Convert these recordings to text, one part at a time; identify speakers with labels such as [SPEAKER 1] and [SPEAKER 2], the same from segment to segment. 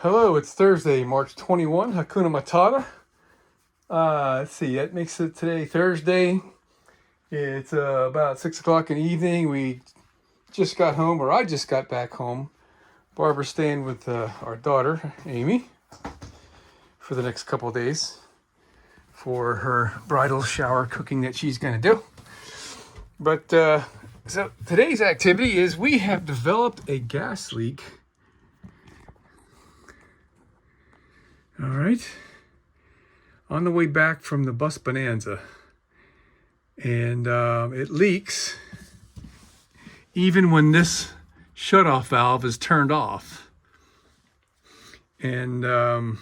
[SPEAKER 1] Hello, it's Thursday, March 21, Hakuna Matata. Let's see, that makes it today Thursday. It's about 6 o'clock in the evening. We just got home, or I just got back home. Barbara's staying with our daughter, Amy, for the next couple of days for her bridal shower cooking that she's going to do. But so today's activity is we have developed a gas leak. All right. On the way back from the bus bonanza. And it leaks even when this shutoff valve is turned off. And I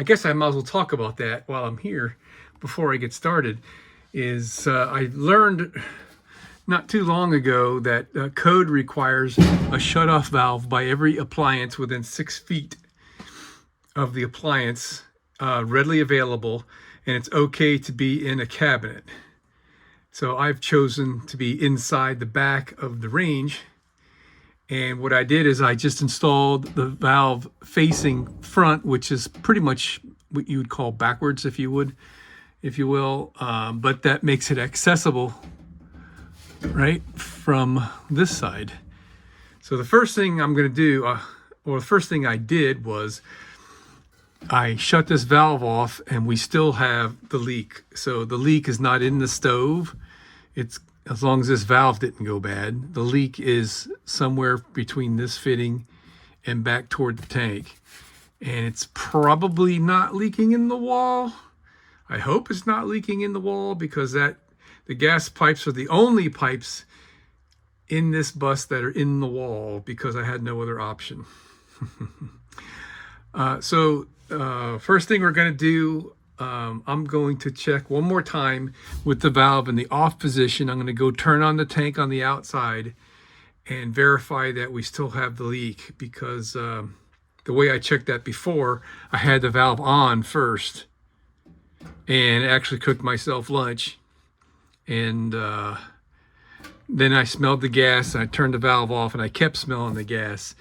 [SPEAKER 1] guess I might as well talk about that while I'm here before I get started. I learned not too long ago that code requires a shutoff valve by every appliance within 6 feet of the appliance readily available, and it's okay to be in a cabinet. So I've chosen to be inside the back of the range, and what I did is I just installed the valve facing front, which is pretty much what you would call backwards, if you will, but that makes it accessible right from this side. So the first thing I'm going to do, or the first thing I did was I shut this valve off, and we still have the leak. So the leak is not in the stove. It's as long as this valve didn't go bad. The leak is somewhere between this fitting and back toward the tank. And it's probably not leaking in the wall. I hope it's not leaking in the wall, because the gas pipes are the only pipes in this bus that are in the wall, because I had no other option. First thing we're going to do, I'm going to check one more time with the valve in the off position. I'm going to go turn on the tank on the outside and verify that we still have the leak, because the way I checked that before, I had the valve on first and actually cooked myself lunch. And then I smelled the gas, and I turned the valve off, and I kept smelling the gas.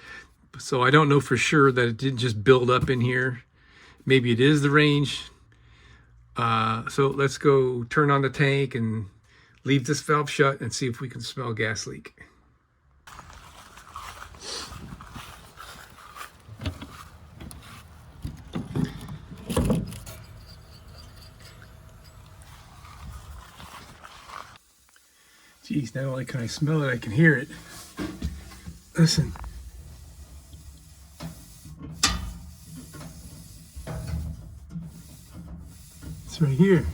[SPEAKER 1] So I don't know for sure that it didn't just build up in here. Maybe it is the range. So let's go turn on the tank and leave this valve shut and see if we can smell gas leak. Geez, not only can I smell it, I can hear it. Listen. It's right here.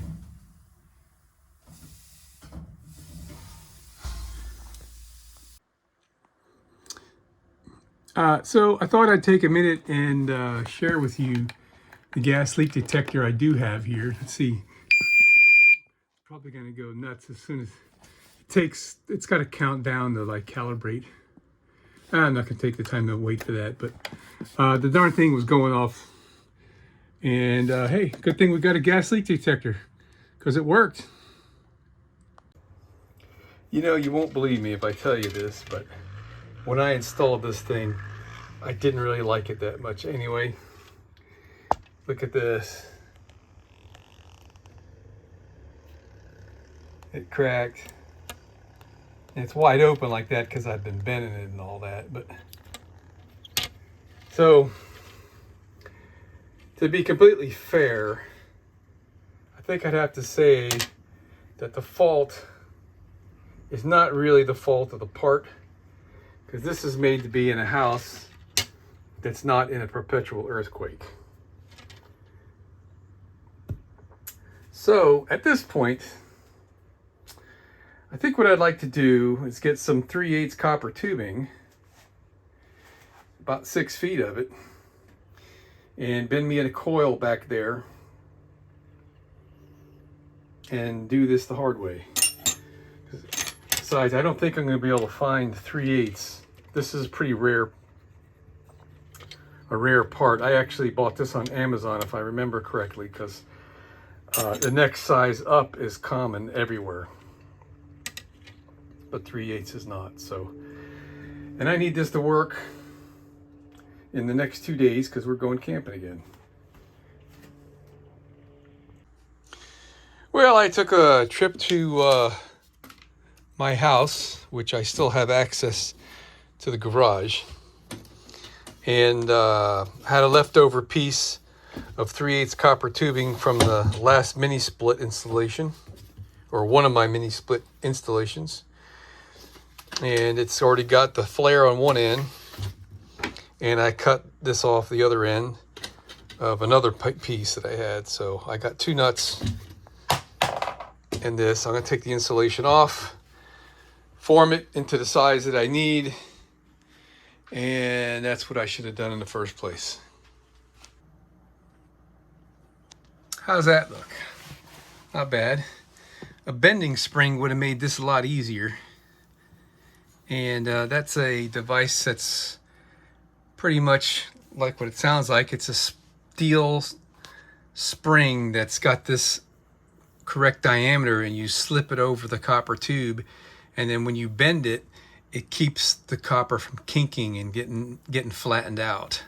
[SPEAKER 1] So I thought I'd take a minute and share with you the gas leak detector I do have here. Let's see. Probably going to go nuts as soon as it's got to count down to like calibrate. I'm not going to take the time to wait for that, but the darn thing was going off. And hey, good thing we got a gas leak detector, because it worked. You know, you won't believe me if I tell you this, but when I installed this thing, I didn't really like it that much. Anyway, look at this. It cracked. And it's wide open like that because I've been bending it and all that. But so, to be completely fair, I think I'd have to say that the fault is not really the fault of the part, because this is made to be in a house that's not in a perpetual earthquake. So at this point, I think what I'd like to do is get some 3/8 copper tubing, about 6 feet of it, and bend me in a coil back there and do this the hard way. Besides, I don't think I'm going to be able to find 3/8. This is pretty rare, a rare part. I actually bought this on Amazon, if I remember correctly, because the next size up is common everywhere, but 3/8 is not. So, and I need this to work. in the next 2 days because we're going camping again. Well, I took a trip to my house, which I still have access to the garage, and had a leftover piece of 3/8 copper tubing from the last mini split installation, or one of my mini split installations. And it's already got the flare on one end, and I cut this off the other end of another piece that I had. So I got 2 nuts in this. I'm going to take the insulation off, form it into the size that I need, and that's what I should have done in the first place. How's that look? Not bad. A bending spring would have made this a lot easier. And that's a device that's pretty much like what it sounds like. It's a steel spring that's got this correct diameter, and you slip it over the copper tube, and then when you bend it, it keeps the copper from kinking and getting flattened out.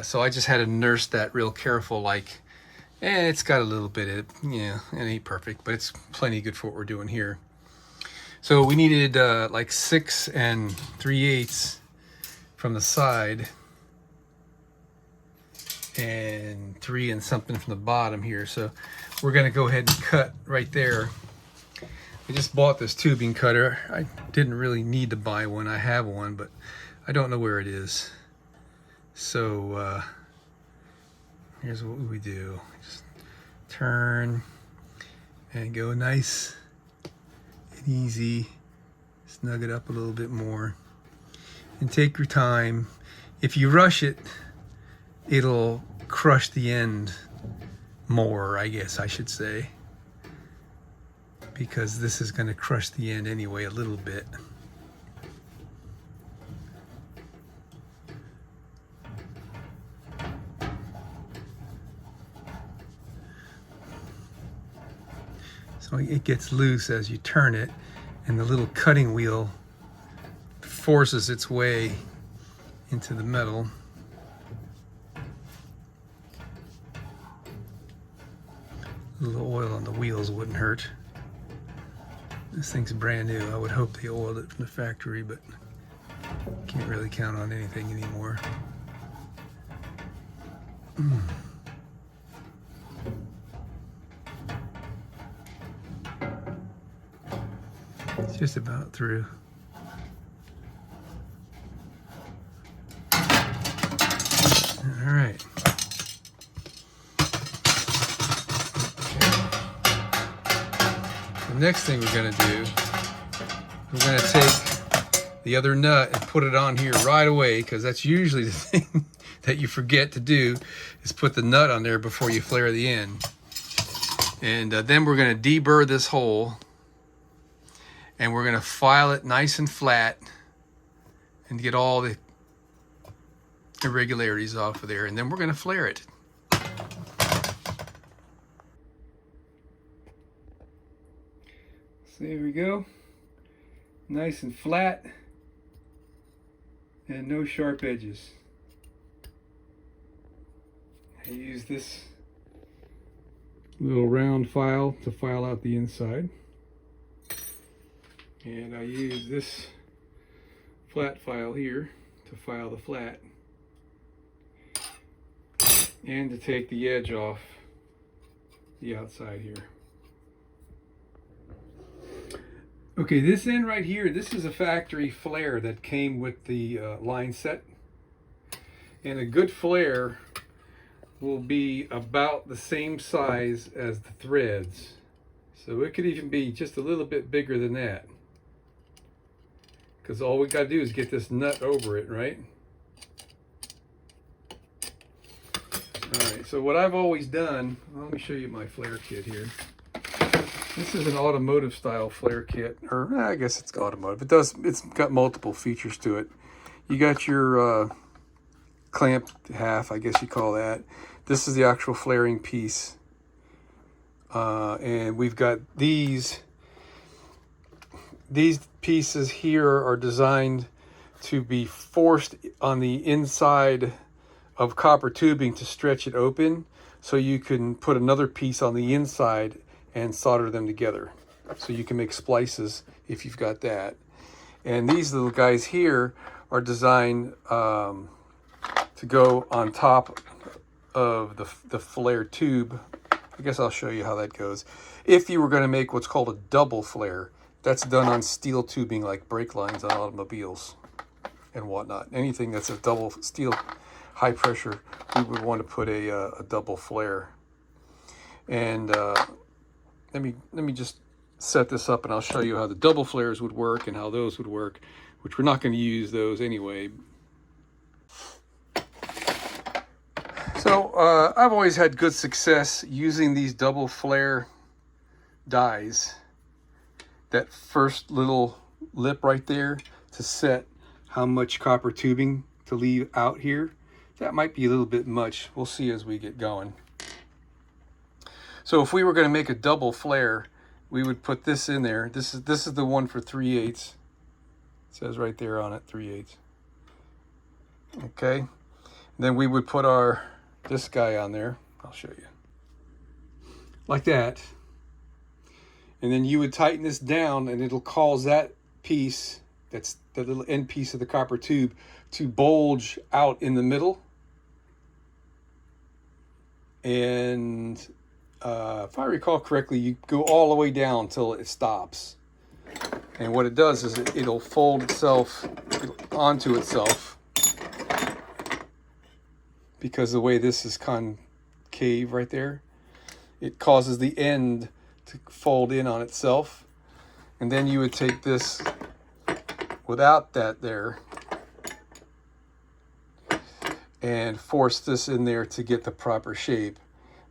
[SPEAKER 1] So I just had to nurse that real careful, like, and it's got a little bit of, it ain't perfect, but it's plenty good for what we're doing here. So we needed like 6 3/8 from the side, and 3 and something from the bottom here. So we're gonna go ahead and cut right there. I just bought this tubing cutter. I didn't really need to buy one. I have one, but I don't know where it is. So here's what we do. Just turn and go nice and easy. Snug it up a little bit more and take your time. If you rush it, it'll crush the end more, I guess I should say, because this is going to crush the end anyway a little bit. So it gets loose as you turn it, and the little cutting wheel forces its way into the metal. A little oil on the wheels wouldn't hurt. This thing's brand new. I would hope they oiled it from the factory, but can't really count on anything anymore. It's just about through. All right. The next thing we're going to do, we're going to take the other nut and put it on here right away, because that's usually the thing that you forget to do, is put the nut on there before you flare the end. And then we're going to deburr this hole, and we're going to file it nice and flat and get all the irregularities off of there, and then we're going to flare it. So there we go, nice and flat and no sharp edges. I use this little round file to file out the inside, and I use this flat file here to file the flat, and to take the edge off the outside here. Okay, this end right here, this is a factory flare that came with the line set. And a good flare will be about the same size as the threads. So it could even be just a little bit bigger than that, because all we got to do is get this nut over it, right? All right, so what I've always done, let me show you my flare kit here. This is an automotive style flare kit, or I guess it's automotive. It's got multiple features to it. You got your clamp half, I guess you call that. This is the actual flaring piece. And we've got these pieces here are designed to be forced on the inside of copper tubing to stretch it open, so you can put another piece on the inside and solder them together. So you can make splices if you've got that. And these little guys here are designed to go on top of the flare tube. I guess I'll show you how that goes. If you were going to make what's called a double flare, that's done on steel tubing like brake lines on automobiles and whatnot. Anything that's a double steel high pressure, we would want to put a double flare. And let me just set this up and I'll show you how the double flares would work and how those would work, which we're not going to use those anyway. So I've always had good success using these double flare dies. That first little lip right there to set how much copper tubing to leave out here. That might be a little bit much. We'll see as we get going. So if we were going to make a double flare, we would put this in there. This is the one for 3/8. It says right there on it 3/8. Okay. And then we would put this guy on there. I'll show you. Like that. And then you would tighten this down and it'll cause that piece, that's the little end piece of the copper tube, to bulge out in the middle. And if I recall correctly, you go all the way down until it stops. And what it does is it'll fold itself onto itself, because the way this is concave right there, it causes the end to fold in on itself. And then you would take this without that there and force this in there to get the proper shape.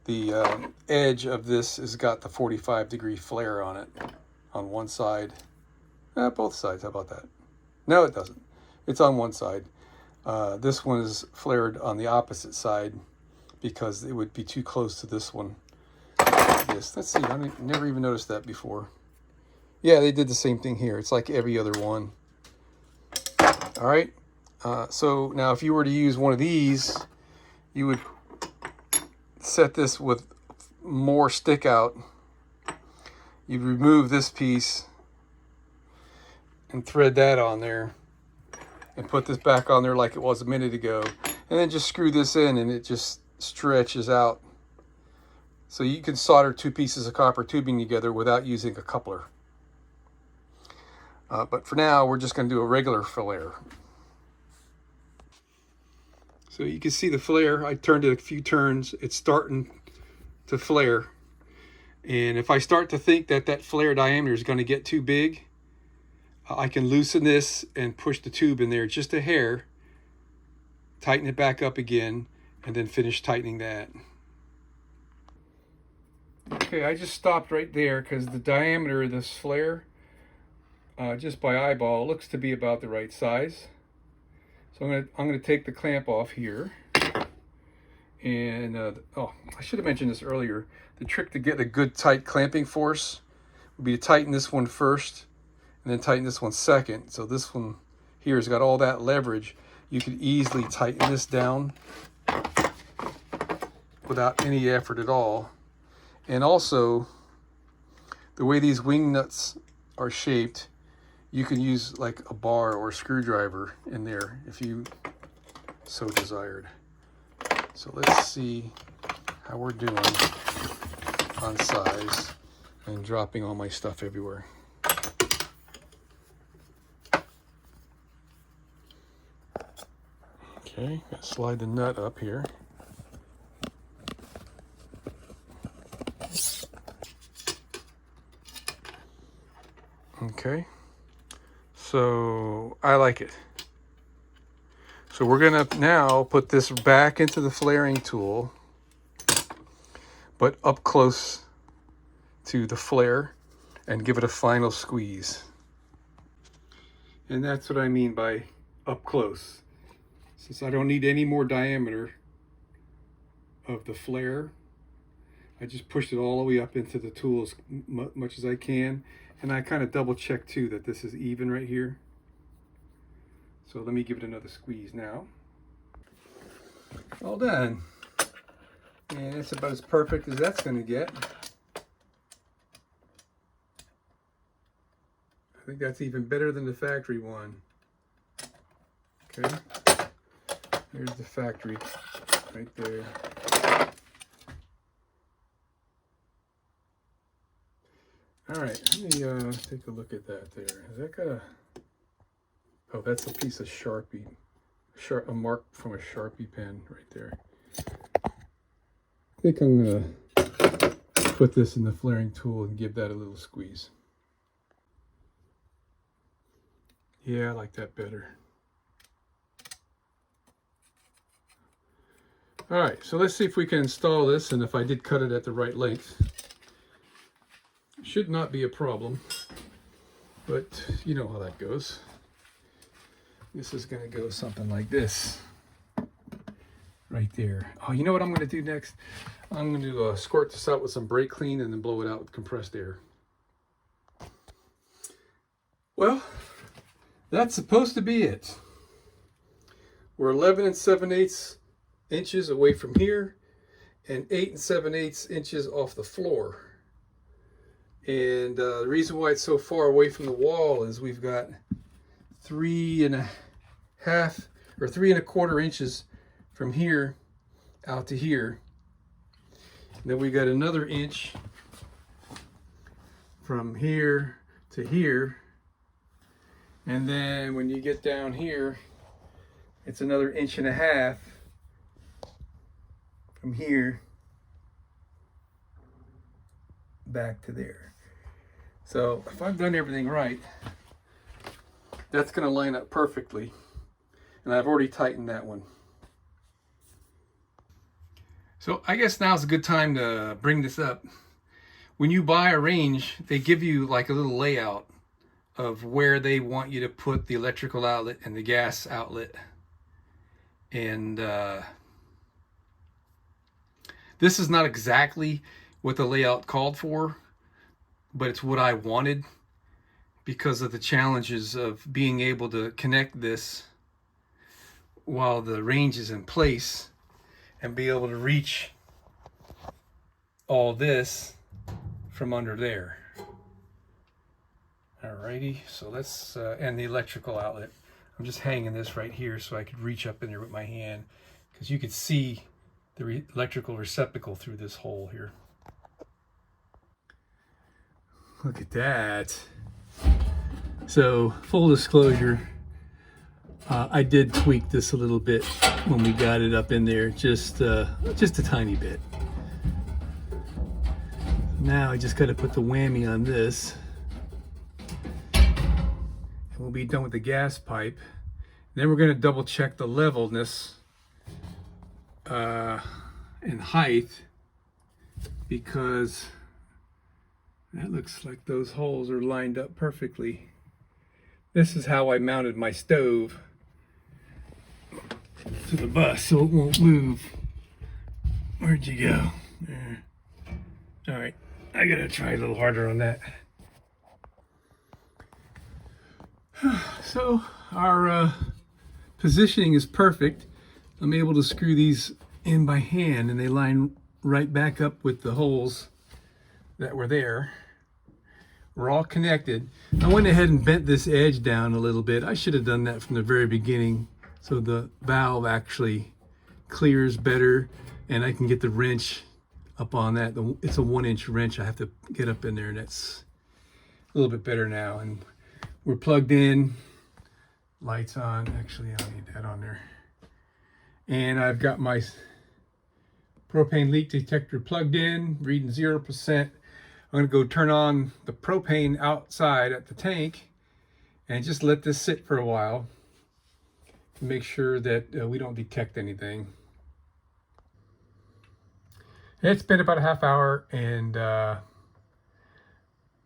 [SPEAKER 1] The edge of this has got the 45-degree flare on it on one side. Both sides, how about that? No, it doesn't. It's on one side. This one is flared on the opposite side because it would be too close to this one. Yes, let's see, I never even noticed that before. Yeah, they did the same thing here. It's like every other one. All right, so now if you were to use one of these, you would set this with more stick out. You'd remove this piece and thread that on there and put this back on there like it was a minute ago, and then just screw this in and it just stretches out. So you can solder two pieces of copper tubing together without using a coupler. But for now, we're just going to do a regular flare. So you can see the flare. I turned it a few turns. It's starting to flare. And if I start to think that that flare diameter is going to get too big, I can loosen this and push the tube in there just a hair, tighten it back up again, and then finish tightening that. Okay, I just stopped right there because the diameter of this flare, just by eyeball, looks to be about the right size. So I'm gonna take the clamp off here. And oh, I should have mentioned this earlier. The trick to get a good tight clamping force would be to tighten this one first and then tighten this one second. So this one here has got all that leverage. You could easily tighten this down without any effort at all. And also, the way these wing nuts are shaped, you can use like a bar or a screwdriver in there if you so desired. So let's see how we're doing on size and dropping all my stuff everywhere. Okay, gotta slide the nut up here. Okay, so I like it. So we're gonna now put this back into the flaring tool, but up close to the flare, and give it a final squeeze. And that's what I mean by up close. Since I don't need any more diameter of the flare, I just pushed it all the way up into the tool as much as I can. And I kind of double check too that this is even right here. So let me give it another squeeze now. All done. And it's about as perfect as that's going to get. I think that's even better than the factory one. Okay. There's the factory right there. All right, let me take a look at that there. Is that got a... Oh, that's a piece of Sharpie. A mark from a Sharpie pen right there. I think I'm going to put this in the flaring tool and give that a little squeeze. Yeah, I like that better. All right, so let's see if we can install this, and if I did cut it at the right length. Should not be a problem, but you know how that goes. This is going to go something like this right there. Oh, you know what I'm going to do next? I'm going to squirt this out with some brake clean and then blow it out with compressed air. Well, that's supposed to be it. We're 11 7/8 inches away from here and 8 7/8 inches off the floor. And the reason why it's so far away from the wall is we've got 3.5 or 3.25 inches from here out to here. And then we got another inch from here to here. And then when you get down here, it's another 1.5 inches from here back to there. So if I've done everything right, that's going to line up perfectly. And I've already tightened that one. So I guess now's a good time to bring this up. When you buy a range, they give you like a little layout of where they want you to put the electrical outlet and the gas outlet. And this is not exactly what the layout called for, but it's what I wanted because of the challenges of being able to connect this while the range is in place and be able to reach all this from under there. Alrighty, so let's, and the electrical outlet. I'm just hanging this right here so I could reach up in there with my hand because you could see the electrical receptacle through this hole here. Look at that. So, full disclosure, I did tweak this a little bit when we got it up in there, just a tiny bit. Now I just got to put the whammy on this. And we'll be done with the gas pipe. Then we're going to double check the levelness and height, because that looks like those holes are lined up perfectly. This is how I mounted my stove to the bus so it won't move. Where'd you go? There. All right, I gotta try a little harder on that. So our positioning is perfect. I'm able to screw these in by hand and they line right back up with the holes that were there. We're all connected. I went ahead and bent this edge down a little bit. I should have done that from the very beginning so the valve actually clears better and I can get the wrench up on that. It's a 1-inch wrench I have to get up in there, and that's a little bit better now. And we're plugged in, lights on. Actually, I don't need that on there. And I've got my propane leak detector plugged in, reading 0%. I'm going to go turn on the propane outside at the tank and just let this sit for a while to make sure that we don't detect anything. It's been about a half hour and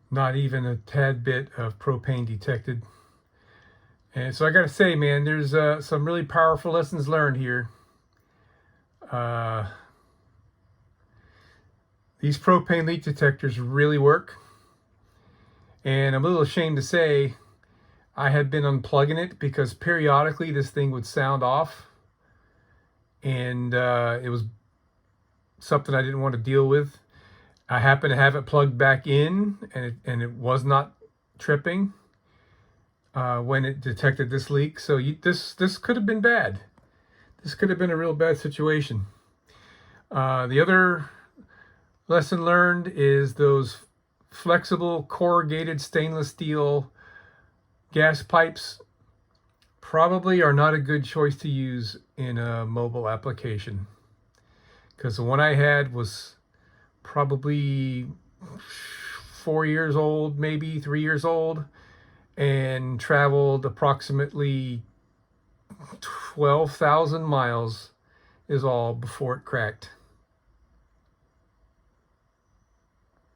[SPEAKER 1] not even a tad bit of propane detected. And so I got to say, man, there's some really powerful lessons learned here. These propane leak detectors really work. And I'm a little ashamed to say, I had been unplugging it because periodically this thing would sound off, and it was something I didn't want to deal with. I happened to have it plugged back in, and it was not tripping when it detected this leak. So this could have been bad. This could have been a real bad situation. The other lesson learned is those flexible corrugated stainless steel gas pipes probably are not a good choice to use in a mobile application, because the one I had was probably 4 years old, maybe 3 years old, and traveled approximately 12,000 miles is all before it cracked.